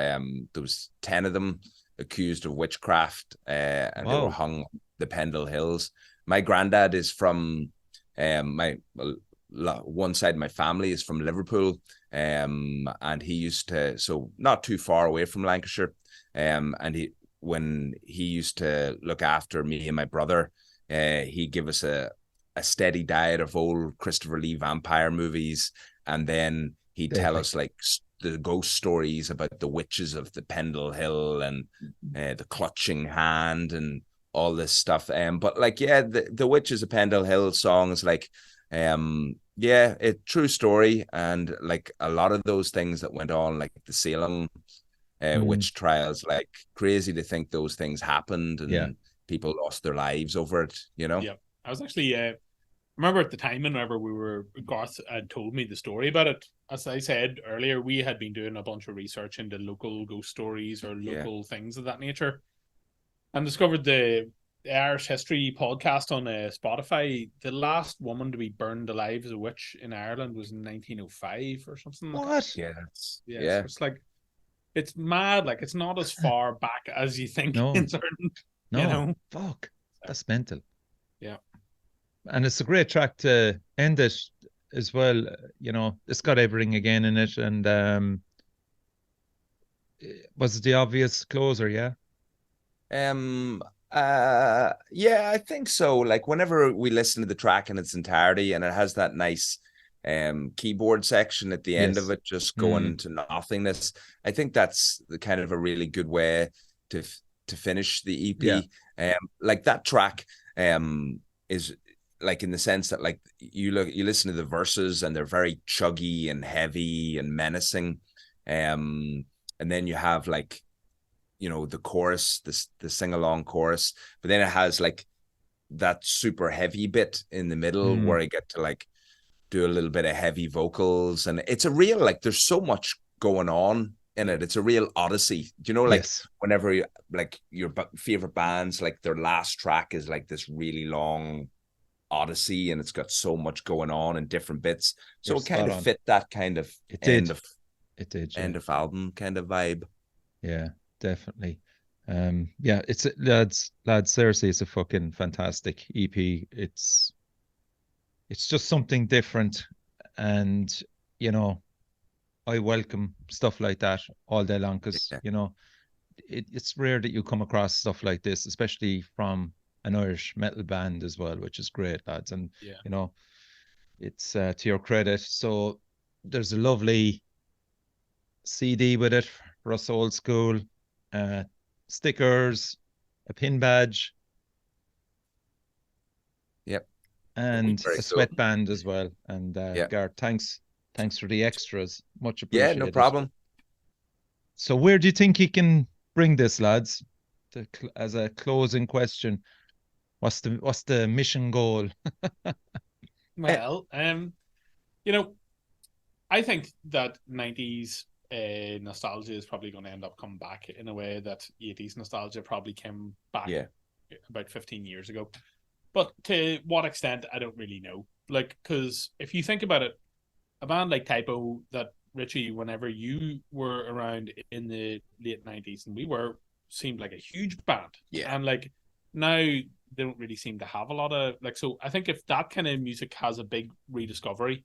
there was 10 of them accused of witchcraft, and they were hung the Pendle Hills. My granddad is from one side of my family is from Liverpool, and he used to, so not too far away from Lancashire, and when he used to look after me and my brother, he'd give us a steady diet of old Christopher Lee vampire movies, and then he'd tell us like the ghost stories about the witches of the Pendle Hill and the Clutching Hand and all this stuff. But like, the Witches of Pendle Hill songs, like, true story. And like a lot of those things that went on, like the Salem witch trials, like crazy to think those things happened and people lost their lives over it, you know? Yeah. I was actually, remember at the time, whenever Garth had told me the story about it, as I said earlier, we had been doing a bunch of research into local ghost stories or local things of that nature, and discovered the Irish History podcast on Spotify. The last woman to be burned alive as a witch in Ireland was in 1905 or something. What? Like that. So it's like, it's mad. Like, it's not as far back as you think. In certain, you know, fuck, that's mental. Yeah. And it's a great track to end it as well. You know, it's got everything again in it. And was it the obvious closer? Yeah. I think so. Like, whenever we listen to the track in its entirety, and it has that nice keyboard section at the end of it, just going to nothingness, I think that's the kind of a really good way to finish the EP. Like that track is like, in the sense that like you listen to the verses and they're very chuggy and heavy and menacing, and then you have like, you know, the chorus, the sing-along chorus, but then it has like that super heavy bit in the middle where I get to like do a little bit of heavy vocals, and it's a real, like, there's so much going on in it. It's a real odyssey, you know, like whenever you, like, your favorite bands, like their last track is like this really long odyssey, and it's got so much going on in different bits, so it kind of fit that kind of end of album kind of vibe. Definitely. It's lads, seriously, it's a fucking fantastic EP. It's just something different, and you know, I welcome stuff like that all day long, because you know, it's rare that you come across stuff like this, especially from an Irish metal band as well, which is great, lads. And you know, it's to your credit. So there's a lovely CD with it for us old school, stickers, a pin badge, and a sweatband as well. And Garth, thanks for the extras, much appreciated. No problem. So where do you think you can bring this, lads? As a closing question, what's the mission goal? Well, you know, I think that 90s nostalgia is probably going to end up coming back in a way that 80s nostalgia probably came back about 15 years ago. But to what extent, I don't really know. Like, because if you think about it, a band like Typo, that Richie, whenever you were around in the late 90s, and seemed like a huge band. And like now they don't really seem to have a lot of, like, so I think if that kind of music has a big rediscovery,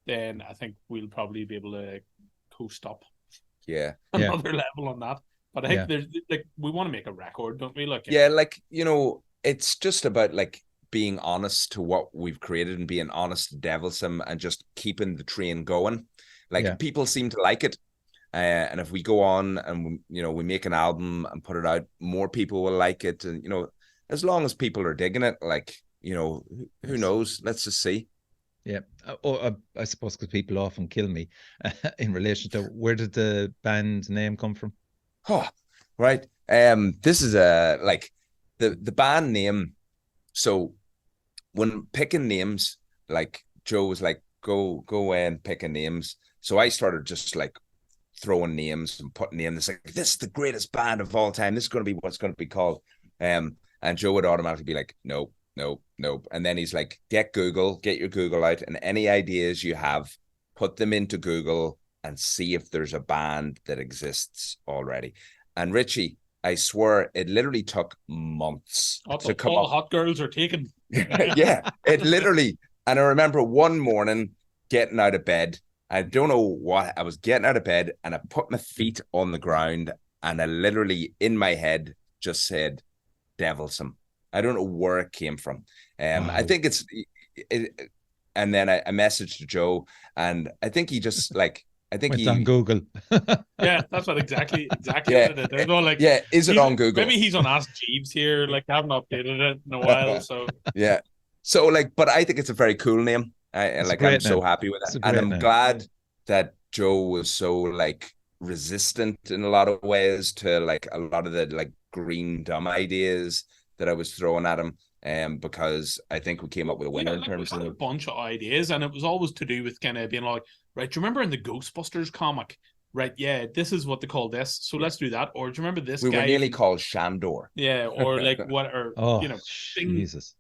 then I think we'll probably be able to coast up another level on that. But I think there's like, we want to make a record, don't we? Like, like, you know, it's just about like being honest to what we've created and being honest to Devilsome and just keeping the train going. Like people seem to like it. And if we go on and, we make an album and put it out, more people will like it. And, as long as people are digging it, like, who knows? Let's just see. Yeah. I suppose because people often kill me in relation to where did the band name come from? Oh, right. This is the band name. So when picking names, like Joe was like, go away and picking names. So I started just like throwing names and putting names. Like, this is the greatest band of all time. This is going to be what's going to be called. And Joe would automatically be like, nope. And then he's like, get your Google out, and any ideas you have, put them into Google and see if there's a band that exists already. And Richie, I swear it literally took months to come all up. Hot girls are taken. Yeah, it literally. And I remember one morning getting out of bed. I don't know what, I was getting out of bed and I put my feet on the ground and I literally in my head just said Devilsome. I don't know where it came from. Wow. I think and then I messaged Joe and I think he just like, went on Google. Yeah, that's what exactly. Yeah, There's no like. Yeah, is it on Google? Maybe he's on Ask Jeeves here. Like, I haven't updated it in a while. So yeah, so like, but I think it's a very cool name. I'm so happy with it, and I'm glad that Joe was so like resistant in a lot of ways to like a lot of the like green dumb ideas that I was throwing at him. Because I think we came up with a winner in terms of a bunch of ideas, and it was always to do with kind of being like, right, do you remember in the Ghostbusters comic? Right, yeah, this is what they call this, so let's do that. Or do you remember this? We guy were nearly called Shandor. Yeah, or like what? Or Jesus.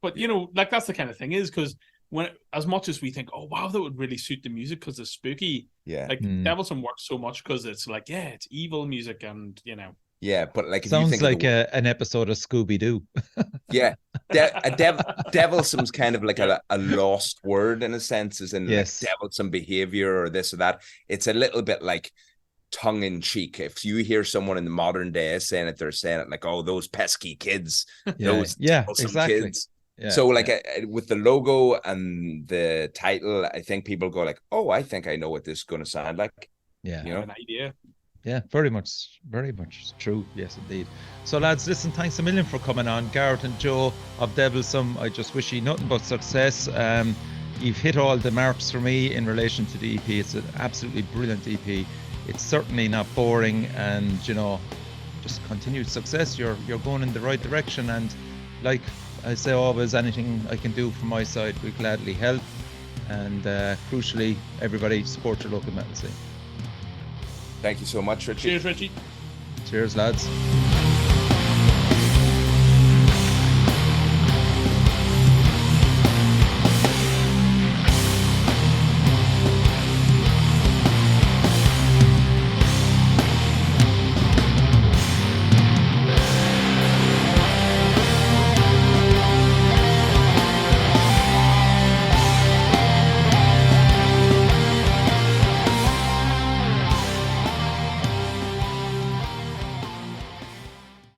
But like that's the kind of thing is because when as much as we think, oh wow, that would really suit the music because it's spooky. Yeah, like Devilsome works so much because it's like it's evil music and Yeah, but like if sounds you think like an episode of Scooby-Doo. Yeah, Devilsome's kind of like a lost word in a sense, as in like Devilsome behavior or this or that. It's a little bit like tongue in cheek. If you hear someone in the modern day saying it, they're saying it like, "Oh, those pesky kids, those Devilsome kids." Yeah, so like with the logo and the title, I think people go like, "Oh, I think I know what this is going to sound like." Yeah, an idea. Yeah, very much true. Yes, indeed. So, lads, listen, thanks a million for coming on. Garth and Joe of Devilsome, I just wish you nothing but success. You've hit all the marks for me in relation to the EP. It's an absolutely brilliant EP. It's certainly not boring, and just continued success. You're going in the right direction, and like I say always, anything I can do from my side, we gladly help. And crucially, everybody support your local metal scene. Thank you so much, Richie. Cheers, Richie. Cheers, lads.